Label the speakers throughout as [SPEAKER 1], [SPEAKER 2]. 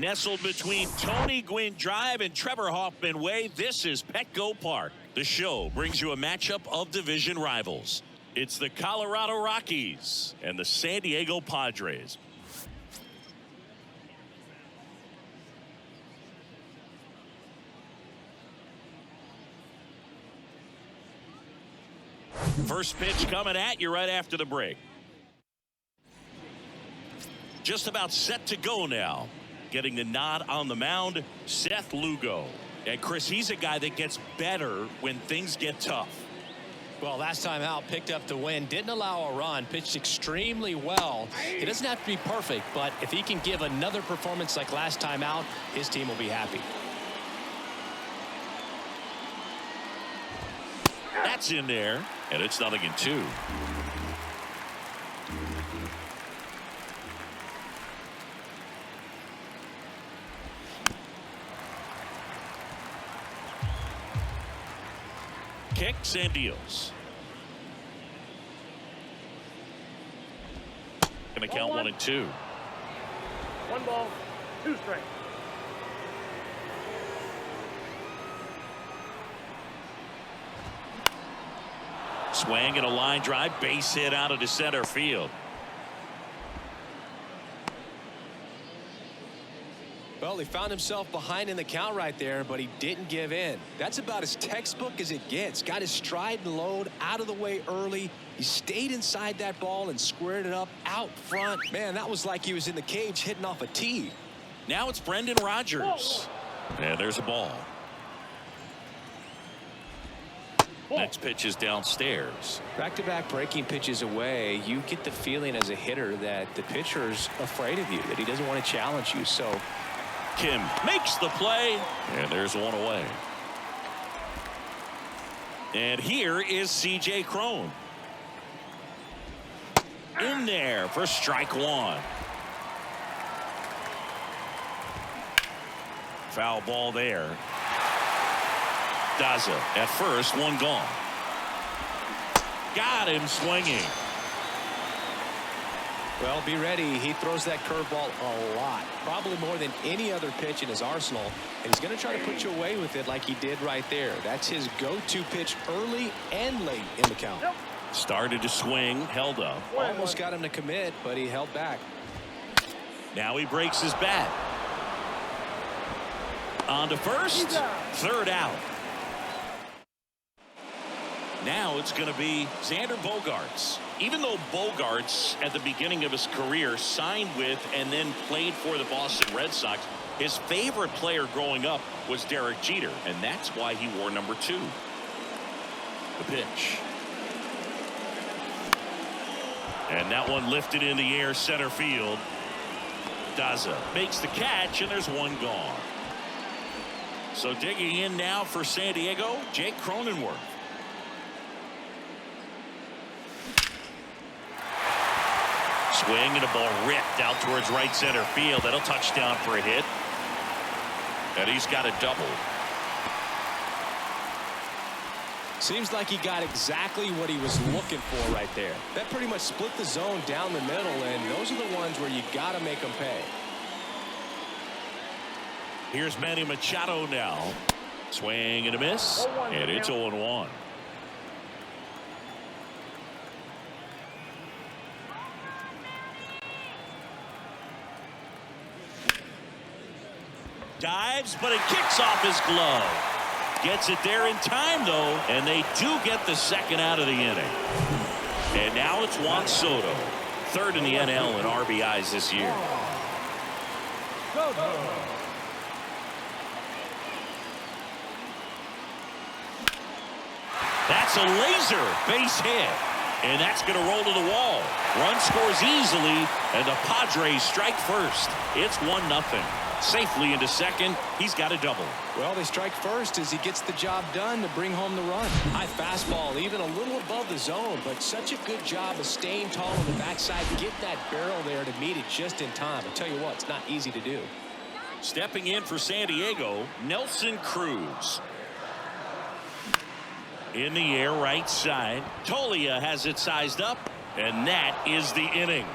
[SPEAKER 1] Nestled between Tony Gwynn Drive and Trevor Hoffman Way, this is Petco Park. The show brings you a matchup of division rivals. It's the Colorado Rockies and the San Diego Padres. First pitch coming at you right after the break. Just about set to go now. Getting the nod on the mound, Seth Lugo. And Chris, he's a guy that gets better when things get tough.
[SPEAKER 2] Well, last time out, picked up the win, didn't allow a run, pitched extremely well. It doesn't have to be perfect, but if he can give another performance like last time out, his team will be happy.
[SPEAKER 1] That's in there, and it's 0-2. Kicks and deals. Gonna count 1 and 2.
[SPEAKER 3] 1 ball, 2 strikes.
[SPEAKER 1] Swing and a line drive, base hit out of center field.
[SPEAKER 2] Well, he found himself behind in the count right there, but he didn't give in. That's about as textbook as it gets. Got his stride and load out of the way early. He stayed inside that ball and squared it up out front. Man, that was like he was in the cage hitting off a tee.
[SPEAKER 1] Now it's Brendan Rodgers. And there's a ball. Next pitch is downstairs.
[SPEAKER 2] Back-to-back breaking pitches away, you get the feeling as a hitter that the pitcher's afraid of you, that he doesn't want to challenge you. So
[SPEAKER 1] Kim makes the play, and there's 1 away. And here is C.J. Cron. In there for strike 1. Foul ball there. Daza at first, 1 gone. Got him swinging.
[SPEAKER 2] Well, be ready. He throws that curveball a lot, probably more than any other pitch in his arsenal, and he's going to try to put you away with it like he did right there. That's his go-to pitch early and late in the count.
[SPEAKER 1] Started to swing, held up.
[SPEAKER 2] Almost got him to commit, but he held back.
[SPEAKER 1] Now he breaks his bat. On to first, 3rd out. Now it's going to be Xander Bogaerts. Even though Bogaerts at the beginning of his career signed with and then played for the Boston Red Sox, his favorite player growing up was Derek Jeter, and that's why he wore number 2. The pitch. And that one lifted in the air center field. Daza makes the catch, and there's 1 gone. So digging in now for San Diego, Jake Cronenworth. Swing and a ball ripped out towards right center field. That'll touch down for a hit. And he's got a double.
[SPEAKER 2] Seems like he got exactly what he was looking for right there. That pretty much split the zone down the middle, and those are the ones where you got to make them pay.
[SPEAKER 1] Here's Manny Machado now. Swing and a miss. And it's 0-1. Dives, but it kicks off his glove. Gets it there in time, though, and they do get the 2nd out of the inning. And now it's Juan Soto, 3rd in the NL in RBIs this year. That's a laser base hit, and that's going to roll to the wall. Run scores easily, and the Padres strike first. It's 1-0. Safely into second. He's got a double.
[SPEAKER 2] Well, they strike first as he gets the job done to bring home the run. High fastball, even a little above the zone, but such a good job of staying tall on the backside, get that barrel there to meet it just in time. I tell you what, it's not easy to do.
[SPEAKER 1] Stepping in for San Diego, Nelson Cruz. In the air, right side. Toglia has it sized up, and that is the inning.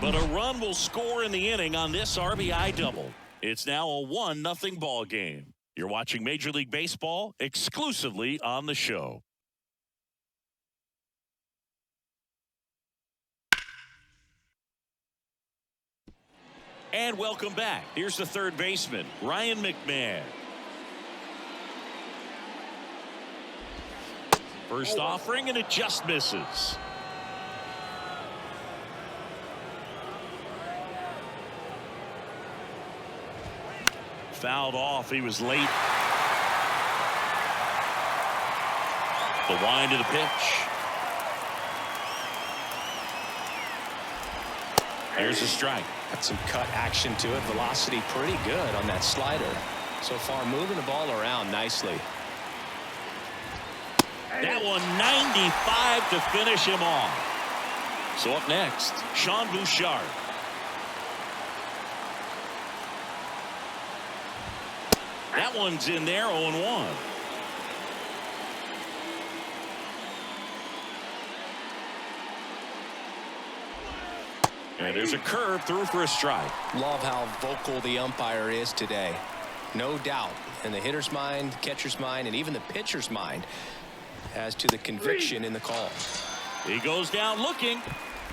[SPEAKER 1] But a run will score in the inning on this RBI double. It's now a 1-0 ball game. You're watching Major League Baseball exclusively on the show. And welcome back. Here's the third baseman, Ryan McMahon. First offering, and it just misses. Fouled off. He was late. The wind of the pitch. There's a strike.
[SPEAKER 2] Got some cut action to it. Velocity pretty good on that slider. So far moving the ball around nicely.
[SPEAKER 1] That one 95 to finish him off. So up next, Sean Bouchard. That one's in there, 0-1. And there's a curve through for a strike.
[SPEAKER 2] Love how vocal the umpire is today. No doubt in the hitter's mind, catcher's mind, and even the pitcher's mind as to the conviction in the call.
[SPEAKER 1] He goes down looking.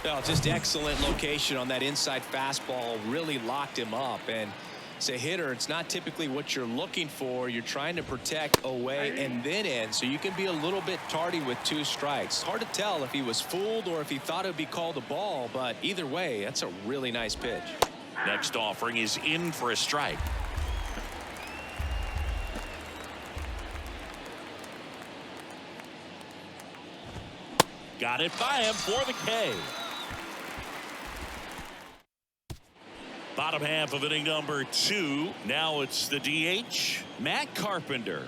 [SPEAKER 2] Oh, just excellent location on that inside fastball. Really locked him up. And as a hitter, it's not typically what you're looking for. You're trying to protect away and then in, so you can be a little bit tardy with 2 strikes. Hard to tell if he was fooled or if he thought it would be called a ball, but either way, that's a really nice pitch.
[SPEAKER 1] Next offering is in for a strike. Got it by him for the K. Bottom half of inning number 2. Now it's the DH, Matt Carpenter.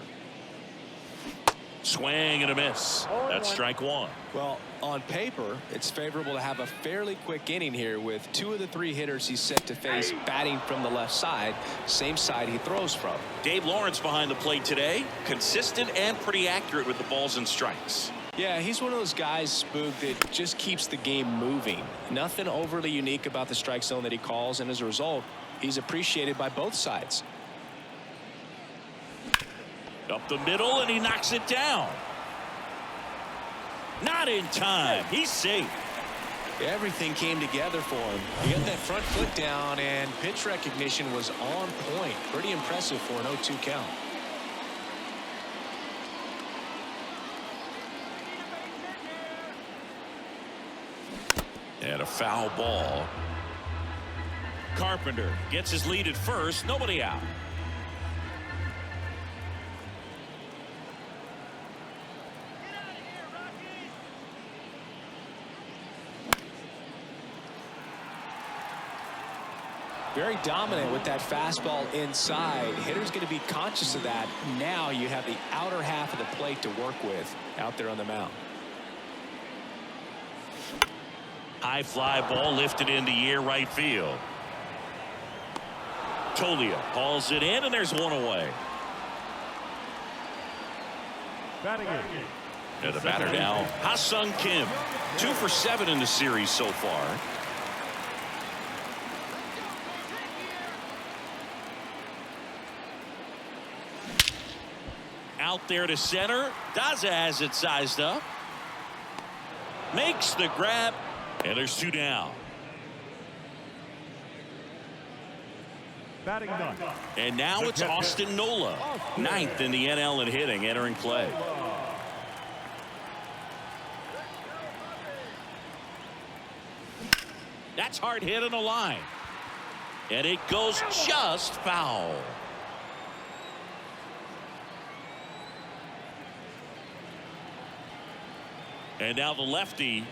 [SPEAKER 1] Swing and a miss. That's strike 1.
[SPEAKER 2] Well, on paper, it's favorable to have a fairly quick inning here with 2 of the 3 hitters he's set to face batting from the left side, same side he throws from.
[SPEAKER 1] Dave Lawrence behind the plate today. Consistent and pretty accurate with the balls and strikes.
[SPEAKER 2] Yeah, he's one of those guys, Spook, that just keeps the game moving. Nothing overly unique about the strike zone that he calls, and as a result, he's appreciated by both sides.
[SPEAKER 1] Up the middle, and he knocks it down. Not in time. He's safe.
[SPEAKER 2] Everything came together for him. He got that front foot down, and pitch recognition was on point. Pretty impressive for an 0-2 count.
[SPEAKER 1] And a foul ball. Carpenter gets his lead at first. Nobody out.
[SPEAKER 2] Very dominant with that fastball inside. Hitter's going to be conscious of that. Now you have the outer half of the plate to work with out there on the mound.
[SPEAKER 1] High fly ball lifted into air right field. Toglia hauls it in, and there's one away.
[SPEAKER 3] Batting in.
[SPEAKER 1] And the batter now, Ha-Sung Kim. 2 for 7 in the series so far. Out there to center. Daza has it sized up. Makes the grab. And there's 2 down.
[SPEAKER 3] Batting done.
[SPEAKER 1] And now it's Austin Nola, 9th in the NL in hitting, entering play. That's hard hit on the line. And it goes just foul. And now the lefty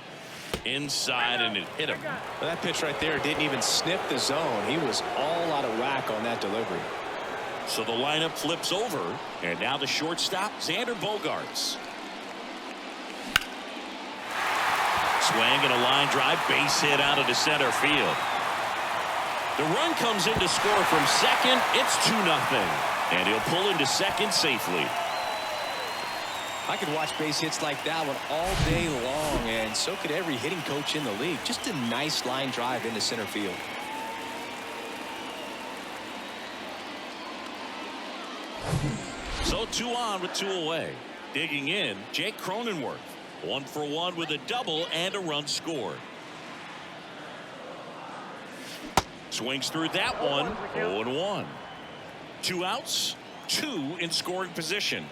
[SPEAKER 1] inside, and it hit him.
[SPEAKER 2] Well, that pitch right there didn't even sniff the zone. He was all out of whack on that delivery.
[SPEAKER 1] So the lineup flips over, and now the shortstop, Xander Bogaerts. Swing and a line drive, base hit out of the center field. The run comes in to score from second. It's 2-0, and he'll pull into second safely.
[SPEAKER 2] I could watch base hits like that one all day long, and so could every hitting coach in the league. Just a nice line drive into center field.
[SPEAKER 1] So 2 on with 2 away. Digging in, Jake Cronenworth. 1 for 1 with a double and a run scored. Swings through that one. 0-1. 2 outs, 2 in scoring position.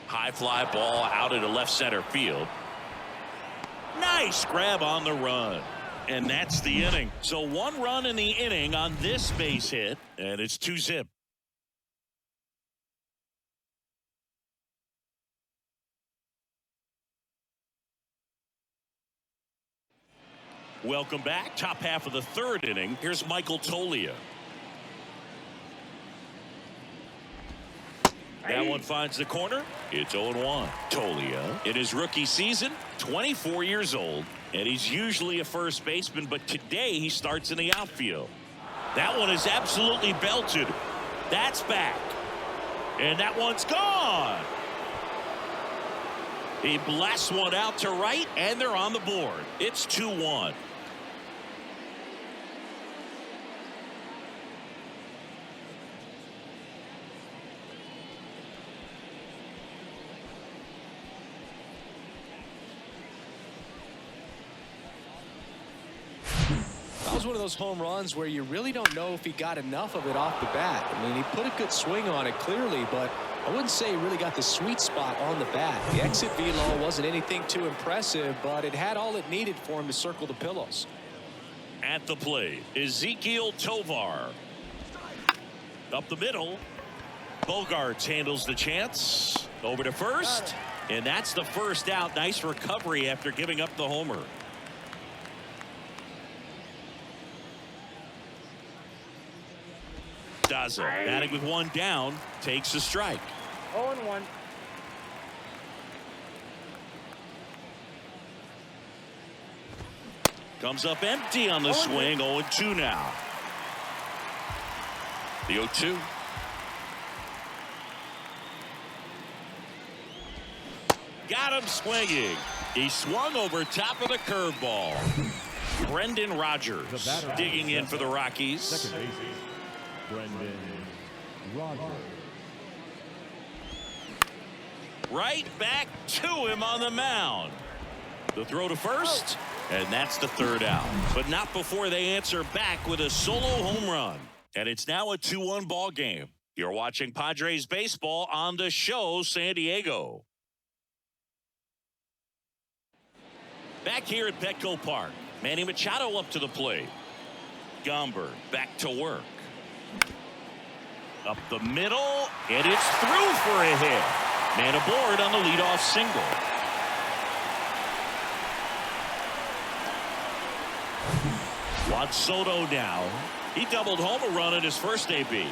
[SPEAKER 1] High fly ball out into left center field. Nice grab on the run. And that's the inning. So 1 run in the inning on this base hit, and it's 2-zip. Welcome back. Top half of the 3rd inning. Here's Michael Toglia. That one finds the corner. It's 0-1. Toglia, in his rookie season, 24 years old, and he's usually a first baseman, but today he starts in the outfield. That one is absolutely belted. That's back. And that one's gone. He blasts one out to right, and they're on the board. It's 2-1.
[SPEAKER 2] That was one of those home runs where you really don't know if he got enough of it off the bat. I mean, he put a good swing on it clearly, but I wouldn't say he really got the sweet spot on the bat. The exit velo wasn't anything too impressive, but it had all it needed for him to circle the pillows.
[SPEAKER 1] At the plate, Ezequiel Tovar. Up the middle. Bogaerts handles the chance. Over to first. And that's the first out. Nice recovery after giving up the homer. Daza, batting with 1 down, takes a strike.
[SPEAKER 4] 0-1.
[SPEAKER 1] Comes up empty on the swing. 0-2 now. The 0-2. Got him swinging. He swung over top of the curveball. Brendan Rodgers digging in for the Rockies.
[SPEAKER 3] Second base, Brendan Rodgers.
[SPEAKER 1] Right back to him on the mound. The throw to first, and that's the 3rd out. But not before they answer back with a solo home run. And it's now a 2-1 ball game. You're watching Padres baseball on the show San Diego. Back here at Petco Park, Manny Machado up to the plate. Gomber back to work. Up the middle, and it's through for a hit. Man aboard on the leadoff single. Juan Soto now. He doubled home a run in his first AB.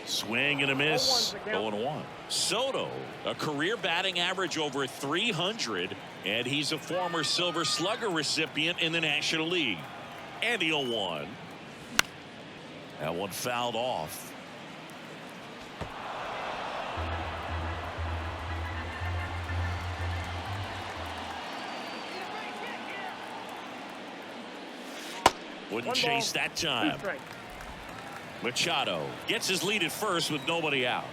[SPEAKER 1] Swing and a miss. 0-1. Soto, a career batting average over 300, and he's a former Silver Slugger recipient in the National League. And the 0-1. That one fouled off. Wouldn't chase that time. Machado gets his lead at first with nobody out.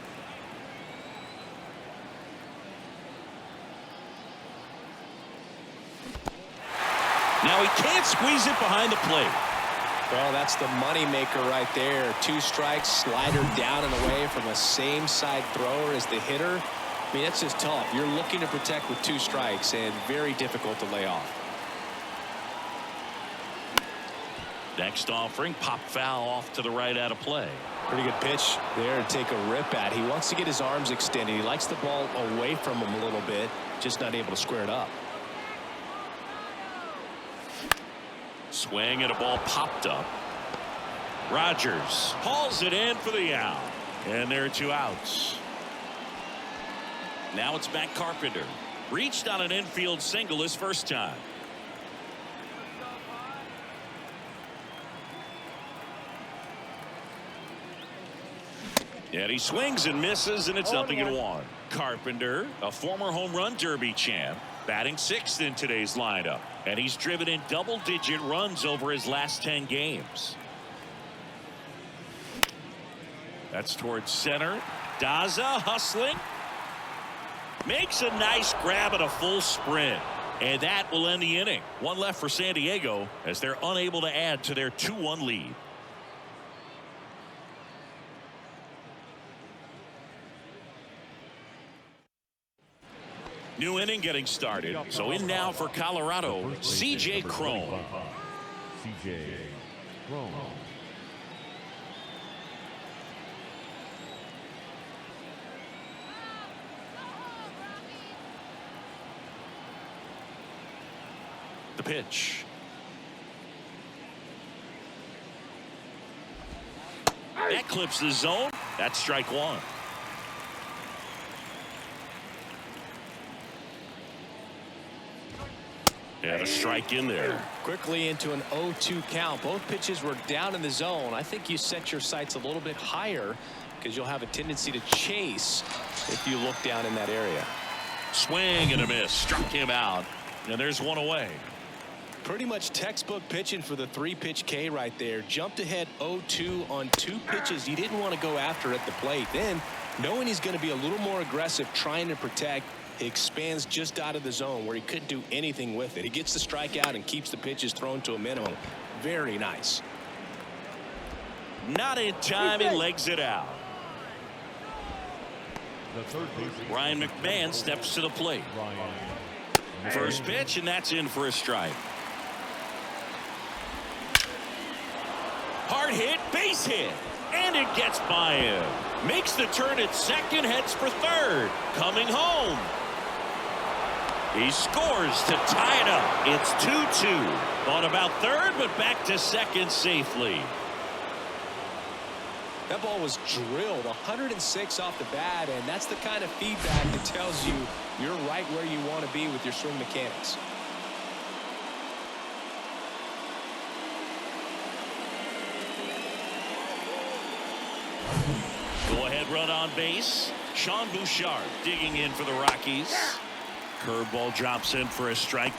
[SPEAKER 1] Now he can't squeeze it behind the plate.
[SPEAKER 2] Well, that's the money maker right there. 2 strikes, slider down and away from a same side thrower as the hitter. I mean, that's just tough. You're looking to protect with 2 strikes and very difficult to lay off.
[SPEAKER 1] Next offering, pop foul off to the right out of play.
[SPEAKER 2] Pretty good pitch there to take a rip at. He wants to get his arms extended. He likes the ball away from him a little bit, just not able to square it up.
[SPEAKER 1] Swing and a ball popped up. Rodgers hauls it in for the out. And there are 2 outs. Now it's Matt Carpenter. Reached on an infield single his first time. And he swings and misses, and it's 0-1. Carpenter, a former home run derby champ, batting 6th in today's lineup, and he's driven in double-digit runs over his last 10 games. That's towards center. Daza hustling. Makes a nice grab at a full sprint. And that will end the inning. One left for San Diego as they're unable to add to their 2-1 lead. New inning getting started. So in now for Colorado, C.J. Cron.
[SPEAKER 3] C.J. Cron.
[SPEAKER 1] The pitch. That clips the zone. That's strike one. And a strike in there.
[SPEAKER 2] Quickly into an 0-2 count. Both pitches were down in the zone. I think you set your sights a little bit higher because you'll have a tendency to chase if you look down in that area.
[SPEAKER 1] Swing and a miss. Struck him out. And there's one away.
[SPEAKER 2] Pretty much textbook pitching for the 3-pitch K right there. Jumped ahead 0-2 on 2 pitches you didn't want to go after at the plate. Then, knowing he's going to be a little more aggressive trying to protect, he expands just out of the zone where he couldn't do anything with it. He gets the strikeout and keeps the pitches thrown to a minimum. Very nice.
[SPEAKER 1] Not in time. He legs it out. Ryan McMahon steps to the plate. First pitch, and that's in for a strike. Hard hit, base hit, and it gets by him. Makes the turn at second, heads for third. Coming home. He scores to tie it up. It's 2-2. Thought about third, but back to second safely.
[SPEAKER 2] That ball was drilled 106 off the bat, and that's the kind of feedback that tells you you're right where you want to be with your swing mechanics.
[SPEAKER 1] Go ahead run on base. Sean Bouchard digging in for the Rockies. Curveball drops in for a strike.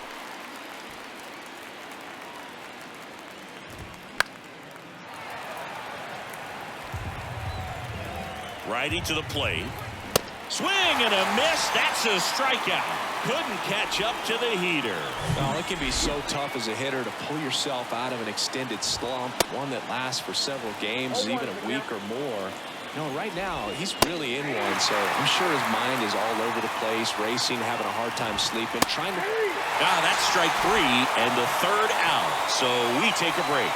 [SPEAKER 1] Righty to the plate. Swing and a miss. That's a strikeout. Couldn't catch up to the heater.
[SPEAKER 2] Oh, it can be so tough as a hitter to pull yourself out of an extended slump, one that lasts for several games, even a week or more. No, right now he's really in one, so I'm sure his mind is all over the place, racing, having a hard time sleeping, trying to.
[SPEAKER 1] That's strike 3 and the third out. So we take a break.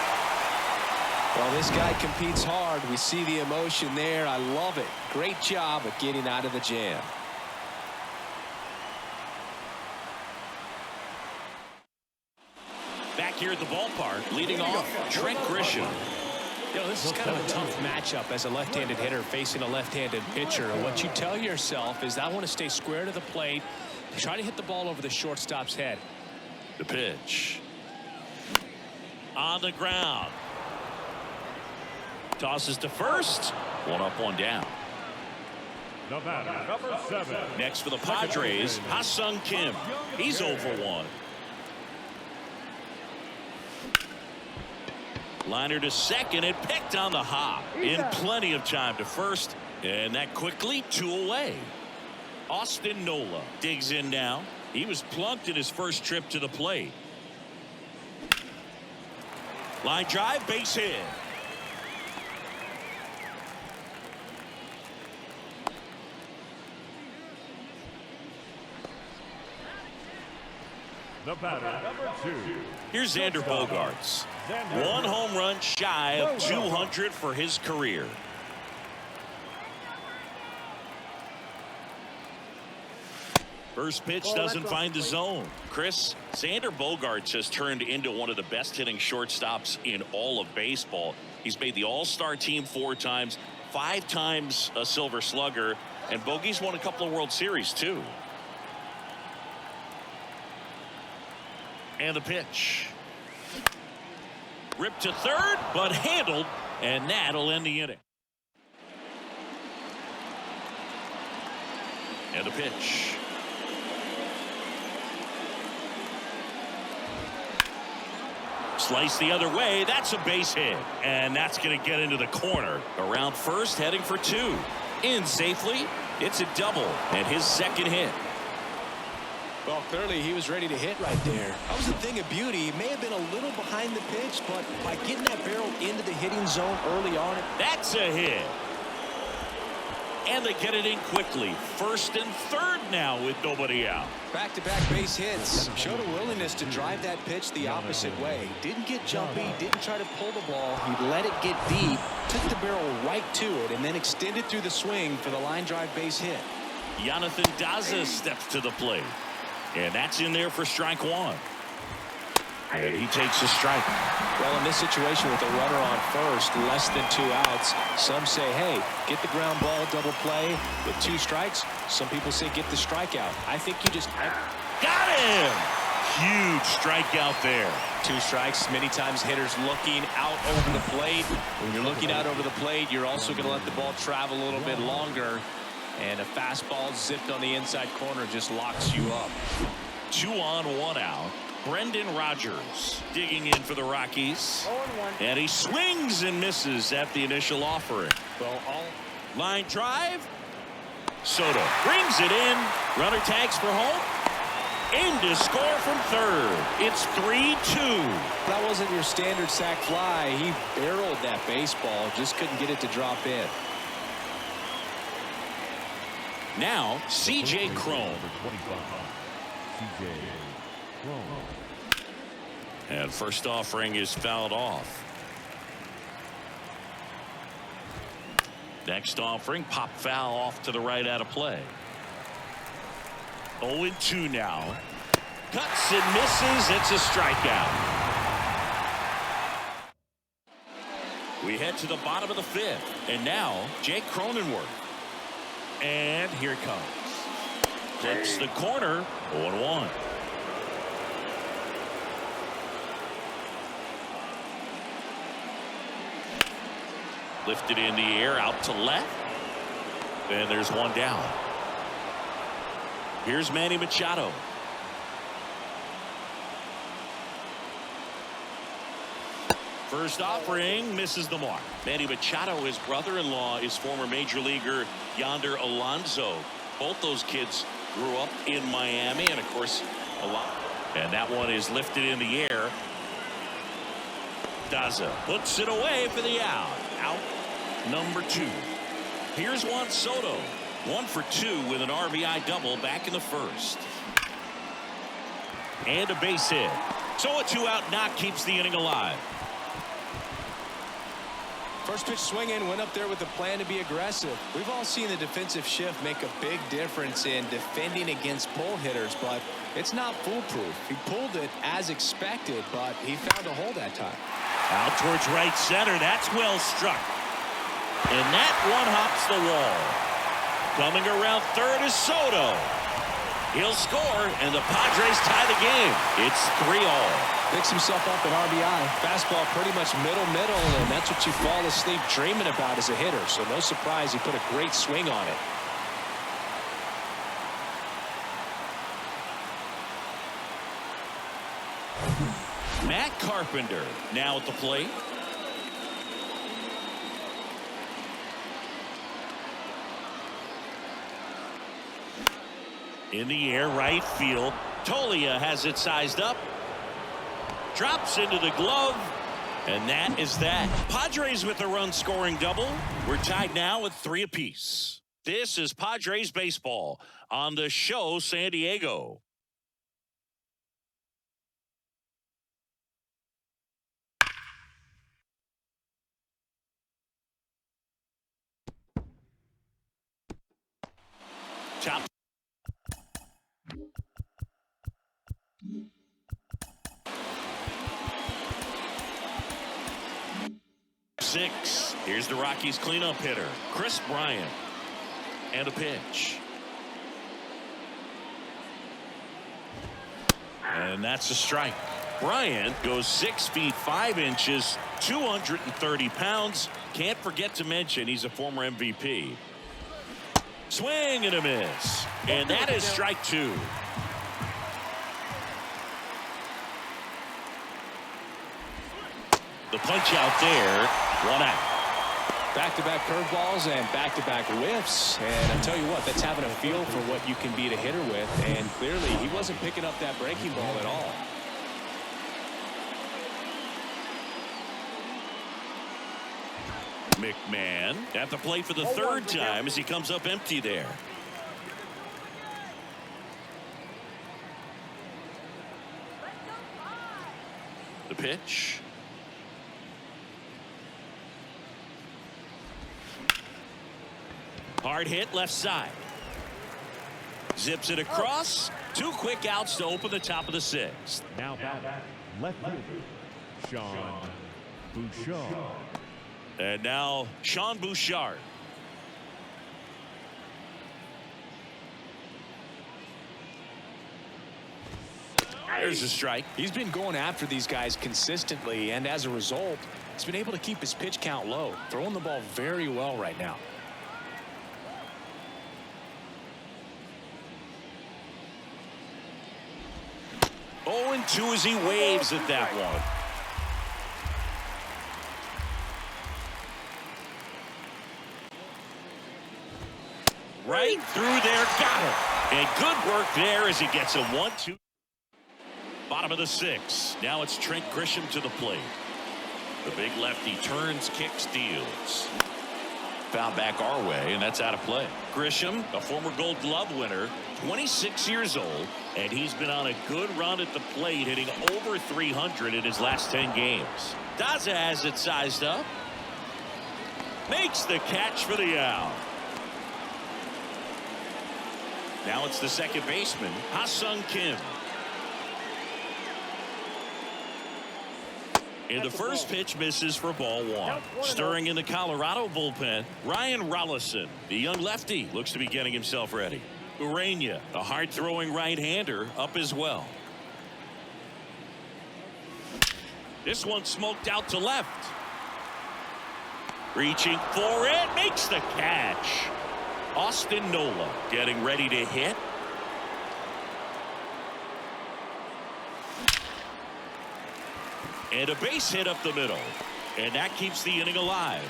[SPEAKER 2] Well, this guy competes hard. We see the emotion there. I love it. Great job of getting out of the jam.
[SPEAKER 1] Back here at the ballpark, leading off, Trent Grisham.
[SPEAKER 2] You know, this is kind of a tough matchup as a left-handed hitter facing a left-handed pitcher. And what you tell yourself is, I want to stay square to the plate, try to hit the ball over the shortstop's head.
[SPEAKER 1] The pitch. On the ground. Tosses to first. One up, one down.
[SPEAKER 3] Number 7.
[SPEAKER 1] Next for the Padres, Ha-Sung Kim. He's 0 for 1. Liner to second, and picked on the hop. In plenty of time to first, and that quickly 2 away. Austin Nola digs in now. He was plunked in his first trip to the plate. Line drive, base hit.
[SPEAKER 3] The batter, number 2.
[SPEAKER 1] Here's Xander Bogaerts. 1 home run shy of 200 for his career. First pitch doesn't find the zone. Chris, Xander Bogaerts has turned into one of the best hitting shortstops in all of baseball. He's made the All-Star team 4 times, 5 times a Silver Slugger, and Bogey's won a couple of World Series too. And the pitch. Ripped to third, but handled, and that'll end the inning. And the pitch. Slice the other way. That's a base hit. And that's going to get into the corner. Around first, heading for two. In safely. It's a double. And his second hit.
[SPEAKER 2] Well, clearly he was ready to hit right there. That was a thing of beauty. He may have been a little behind the pitch, but by getting that barrel into the hitting zone early on.
[SPEAKER 1] That's a hit. And they get it in quickly. First and third now with nobody out.
[SPEAKER 2] Back-to-back base hits. Showed a willingness to drive that pitch the opposite way. Didn't get jumpy. Didn't try to pull the ball. He let it get deep. Took the barrel right to it and then extended through the swing for the line drive base hit.
[SPEAKER 1] Jonathan Daza steps to the plate. And that's in there for strike one. And he takes a strike.
[SPEAKER 2] Well, in this situation with a runner on first, less than 2 outs, some say, hey, get the ground ball, double play with 2 strikes. Some people say get the strikeout. I think you just
[SPEAKER 1] got him. Huge strikeout there.
[SPEAKER 2] 2 strikes. Many times hitters looking out over the plate. When you're looking out over the plate, you're also going to let the ball travel a little bit longer. And a fastball zipped on the inside corner just locks you up.
[SPEAKER 1] 2 on, 1 out. Brendan Rodgers digging in for the Rockies. And he swings and misses at the initial offering.
[SPEAKER 2] Well,
[SPEAKER 1] line drive. Soto brings it in. Runner tags for home. In to score from third. It's 3-2.
[SPEAKER 2] That wasn't your standard sac fly. He barreled that baseball. Just couldn't get it to drop in.
[SPEAKER 1] Now, C.J. Cron. And first offering is fouled off. Next offering, pop foul off to the right out of play. 0-2 now. Cuts and misses. It's a strikeout. We head to the bottom of the 5th. And now, Jake Cronenworth. And here it comes. Clips the corner. 0-1. Lifted in the air out to left. And there's one down. Here's Manny Machado. First offering misses the mark. Manny Machado, his brother-in-law, is former major leaguer Yonder Alonso. Both those kids grew up in Miami, and of course a lot. And that one is lifted in the air. Daza puts it away for the out. Out number 2. Here's Juan Soto. 1 for 2 with an RBI double back in the first. And a base hit. So a 2-out knock keeps the inning alive.
[SPEAKER 2] First pitch swinging, went up there with a plan to be aggressive. We've all seen the defensive shift make a big difference in defending against pull hitters, but it's not foolproof. He pulled it as expected, but he found a hole that time.
[SPEAKER 1] Out towards right center. That's well struck. And that one hops the wall. Coming around third is Soto. He'll score, and the Padres tie the game. It's 3-all.
[SPEAKER 2] Picks himself up at RBI. Fastball pretty much middle, and that's what you fall asleep dreaming about as a hitter. So no surprise he put a great swing on it.
[SPEAKER 1] Matt Carpenter now at the plate. In the air, right field. Toglia has it sized up. Drops into the glove. And that is that. Padres with a run-scoring double. We're tied now with 3 apiece. This is Padres baseball on the show San Diego. Top. Six. Here's the Rockies cleanup hitter, Chris Bryant. And a pitch. And that's a strike. Bryant goes 6 feet 5 inches, 230 pounds. Can't forget to mention he's a former MVP. Swing and a miss. And that is strike 2. The punch out there. 1 out.
[SPEAKER 2] Back-to-back curveballs and back-to-back whiffs. And I tell you what, that's having a feel for what you can beat a hitter with. And clearly, he wasn't picking up that breaking ball at all.
[SPEAKER 1] McMahon at the plate for the 3rd time as he comes up empty there. The pitch. Hard hit left side. Zips it across. 2 quick outs to open the top of the 6th.
[SPEAKER 3] Now back left fielder, Sean Bouchard.
[SPEAKER 1] And now Sean Bouchard. There's a strike.
[SPEAKER 2] He's been going after these guys consistently, and as a result, he's been able to keep his pitch count low, throwing the ball very well right now.
[SPEAKER 1] 0-2 as he waves at that one. Right through there, got it. And good work there as he gets a 1-2. Bottom of the 6th. Now it's Trent Grisham to the plate. The big lefty turns, kicks, deals. Foul back our way, and that's out of play. Grisham, a former Gold Glove winner, 26 years old, and he's been on a good run at the plate, hitting over 300 in his last 10 games. Daza has it sized up. Makes the catch for the out. Now it's the second baseman, Ha-Sung Kim. And the first pitch misses for ball 1. Stirring in the Colorado bullpen, Ryan Rollison, the young lefty, looks to be getting himself ready. Urania, a hard-throwing right-hander, up as well. This one smoked out to left. Reaching for it, makes the catch. Austin Nola getting ready to hit. And a base hit up the middle. And that keeps the inning alive.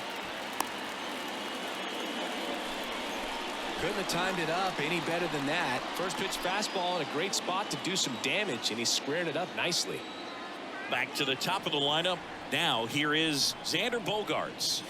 [SPEAKER 2] Couldn't have timed it up any better than that. First pitch fastball in a great spot to do some damage, and he squared it up nicely.
[SPEAKER 1] Back to the top of the lineup. Now here is Xander Bogaerts.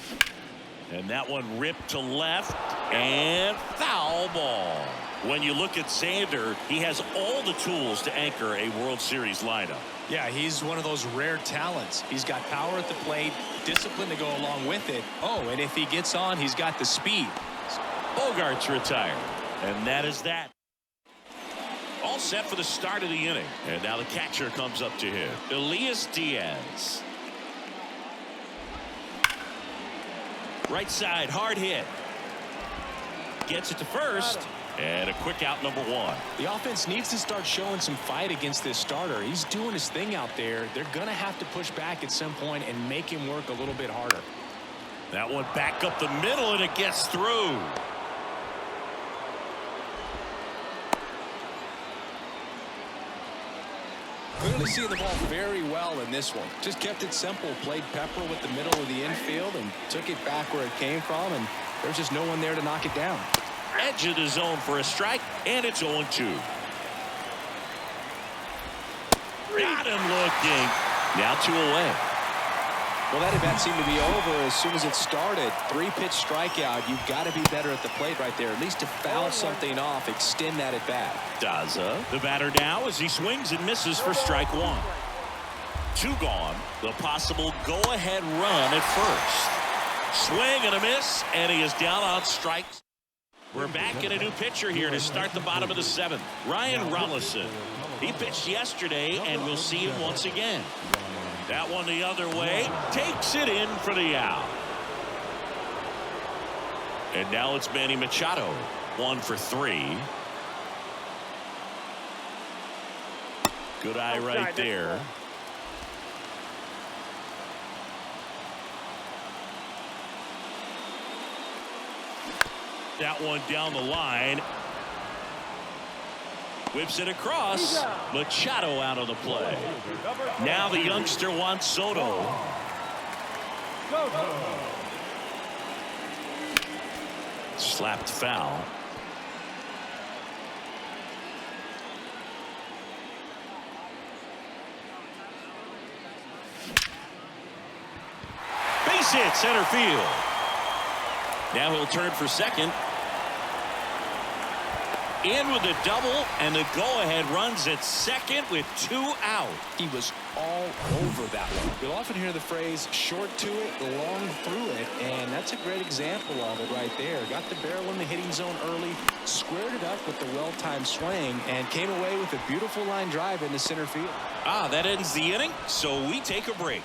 [SPEAKER 1] And that one ripped to left. And foul ball. When you look at Xander, he has all the tools to anchor a World Series lineup.
[SPEAKER 2] Yeah, he's one of those rare talents. He's got power at the plate, discipline to go along with it. Oh, and if he gets on, he's got the speed.
[SPEAKER 1] Bogaerts retired. And that is that. All set for the start of the inning. And now the catcher comes up to him. Elias Diaz. Right side, hard hit. Gets it to first. And a quick out, number 1.
[SPEAKER 2] The offense needs to start showing some fight against this starter. He's doing his thing out there. They're going to have to push back at some point and make him work a little bit harder.
[SPEAKER 1] That one back up the middle, and it gets through.
[SPEAKER 2] Clearly seeing the ball very well in this one. Just kept it simple, played pepper with the middle of the infield, and took it back where it came from, and there's just no one there to knock it down.
[SPEAKER 1] Edge of the zone for a strike, and it's 0-2. Got him looking. Now 2 away.
[SPEAKER 2] Well, that at-bat seemed to be over as soon as it started. 3-pitch strikeout. You've got to be better at the plate right there, at least to foul something off, extend that at-bat.
[SPEAKER 1] Daza, the batter now, as he swings and misses for strike 1. 2 gone. The possible go-ahead run at first. Swing and a miss, and he is down on strikes. We're back in a new pitcher here to start the bottom of the 7th. Ryan Rollison. He pitched yesterday, and we'll see him once again. That one the other way. Takes it in for the out. And now it's Manny Machado. 1 for 3. Good eye right there. That one down the line. Whips it across. Machado out of the play. Now the youngster Juan Soto. Slapped foul. Base hit center field. Now he'll turn for second. In with a double, and the go-ahead runs at second with 2 out.
[SPEAKER 2] He was all over that one. You'll often hear the phrase short to it, long through it, and that's a great example of it right there. Got the barrel in the hitting zone early, squared it up with the well-timed swing, and came away with a beautiful line drive into center field.
[SPEAKER 1] That ends the inning, so we take a break.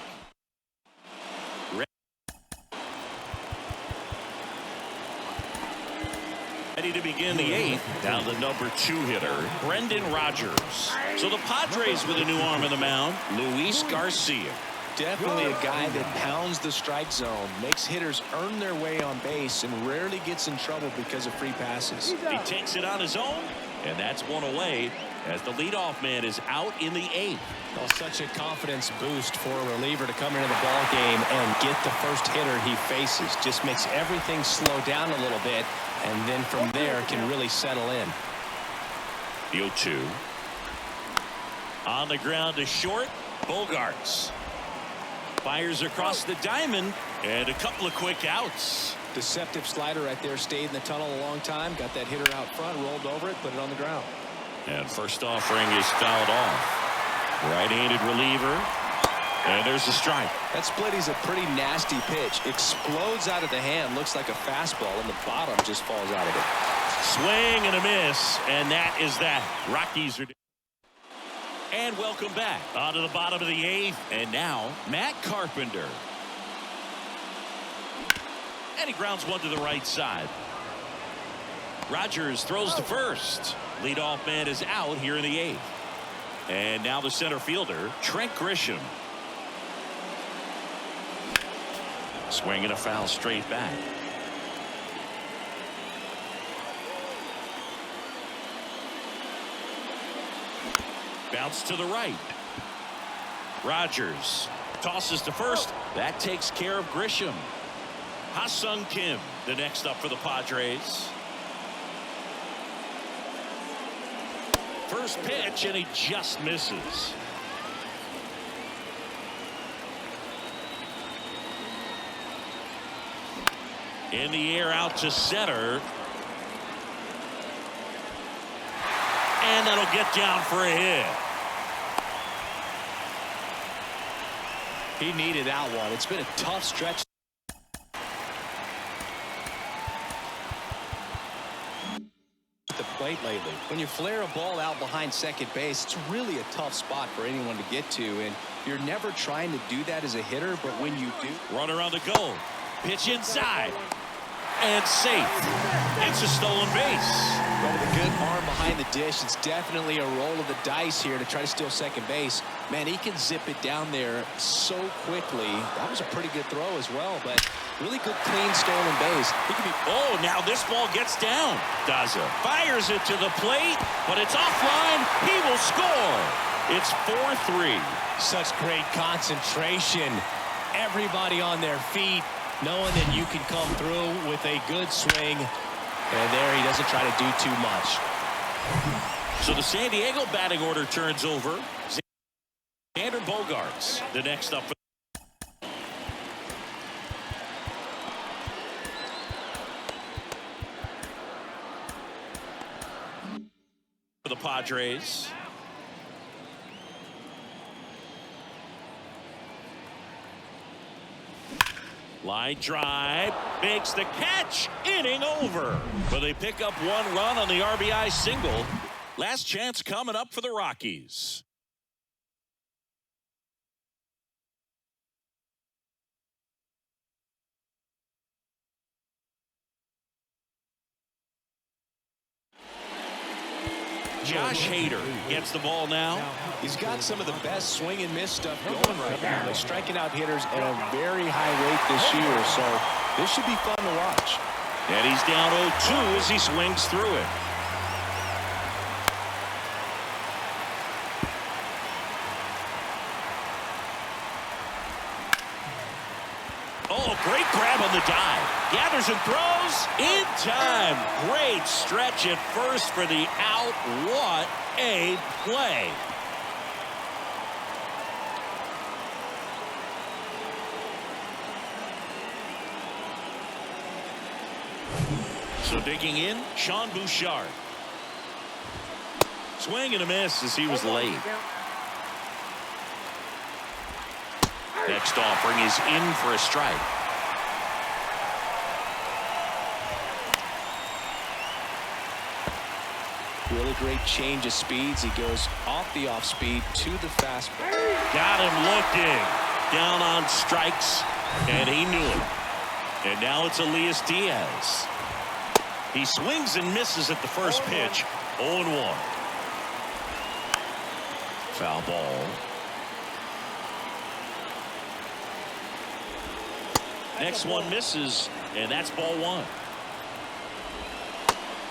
[SPEAKER 1] Ready to begin the 8th. Down the number 2 hitter, Brendan Rodgers. So the Padres with a new arm in the mound, Luis Garcia.
[SPEAKER 2] Definitely a guy that pounds the strike zone, makes hitters earn their way on base, and rarely gets in trouble because of free passes.
[SPEAKER 1] He takes it on his own, and that's one away as the leadoff man is out in the 8th.
[SPEAKER 2] Well, such a confidence boost for a reliever to come into the ball game and get the first hitter he faces. Just makes everything slow down a little bit, and then from there can really settle in.
[SPEAKER 1] The 0-2. On the ground to short, Bogaerts. Fires across the diamond, and a couple of quick outs.
[SPEAKER 2] Deceptive slider right there, stayed in the tunnel a long time, got that hitter out front, rolled over it, put it on the ground.
[SPEAKER 1] And first offering is fouled off. Right-handed reliever, and there's the strike.
[SPEAKER 2] That split is a pretty nasty pitch. Explodes out of the hand, looks like a fastball, and the bottom just falls out of it.
[SPEAKER 1] Swing and a miss, and that is that. Rockies are. And welcome back onto the bottom of the 8th, and now Matt Carpenter. And he grounds one to the right side. Rodgers throws to first. Leadoff man is out here in the 8th. And now the center fielder, Trent Grisham. Swinging a foul straight back. Bounce to the right. Rodgers tosses to first. That takes care of Grisham. Ha-Sung Kim, the next up for the Padres. First pitch, and he just misses. In the air out to center. And that'll get down for a hit.
[SPEAKER 2] He needed that one. It's been a tough stretch. The plate lately. When you flare a ball out behind second base, it's really a tough spot for anyone to get to, and you're never trying to do that as a hitter, but when you do.
[SPEAKER 1] Runner on the go. Pitch inside. And safe. It's a stolen base.
[SPEAKER 2] But with a good arm behind the dish, it's definitely a roll of the dice here to try to steal second base. Man, he can zip it down there so quickly. That was a pretty good throw as well, but really good clean stolen base. He could be.
[SPEAKER 1] Oh, now this ball gets down. Daza fires it to the plate, but it's offline. He will score. It's 4-3.
[SPEAKER 2] Such great concentration. Everybody on their feet, knowing that you can come through with a good swing. And there he doesn't try to do too much.
[SPEAKER 1] So the San Diego batting order turns over. Xander Bogaerts, the next up for the Padres. Line drive, makes the catch, inning over. But they pick up one run on the RBI single. Last chance coming up for the Rockies. Josh Hader gets the ball now.
[SPEAKER 2] He's got some of the best swing and miss stuff going right now. They're striking out hitters at a very high rate this year, so this should be fun to watch.
[SPEAKER 1] And he's down 0-2 as he swings through it. Oh, great grab on the dive. Gathers and throws in time. Great stretch at first for the out. What a play. So digging in, Sean Bouchard. Swing and a miss as he was late. Next offering is in for a strike.
[SPEAKER 2] Really great change of speeds. He goes off the off speed to the fastball.
[SPEAKER 1] Got him looking. Down on strikes, and he knew it. And now it's Elias Diaz. He swings and misses at the first pitch. 0-1. Foul ball. Next one misses, and that's ball one.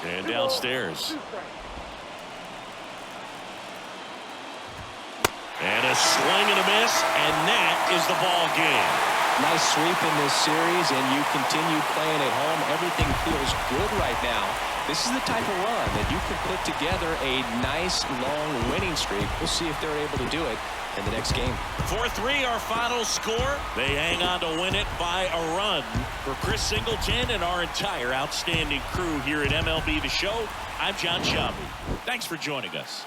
[SPEAKER 1] And downstairs. And a swing and a miss, and that is the ball game.
[SPEAKER 2] Nice sweep in this series, and you continue playing at home. Everything feels good right now. This is the type of run that you can put together a nice, long winning streak. We'll see if they're able to do it in the next game.
[SPEAKER 1] 4-3 our final score. They hang on to win it by a run. For Chris Singleton and our entire outstanding crew here at MLB The Show, I'm John Shabby. Thanks for joining us.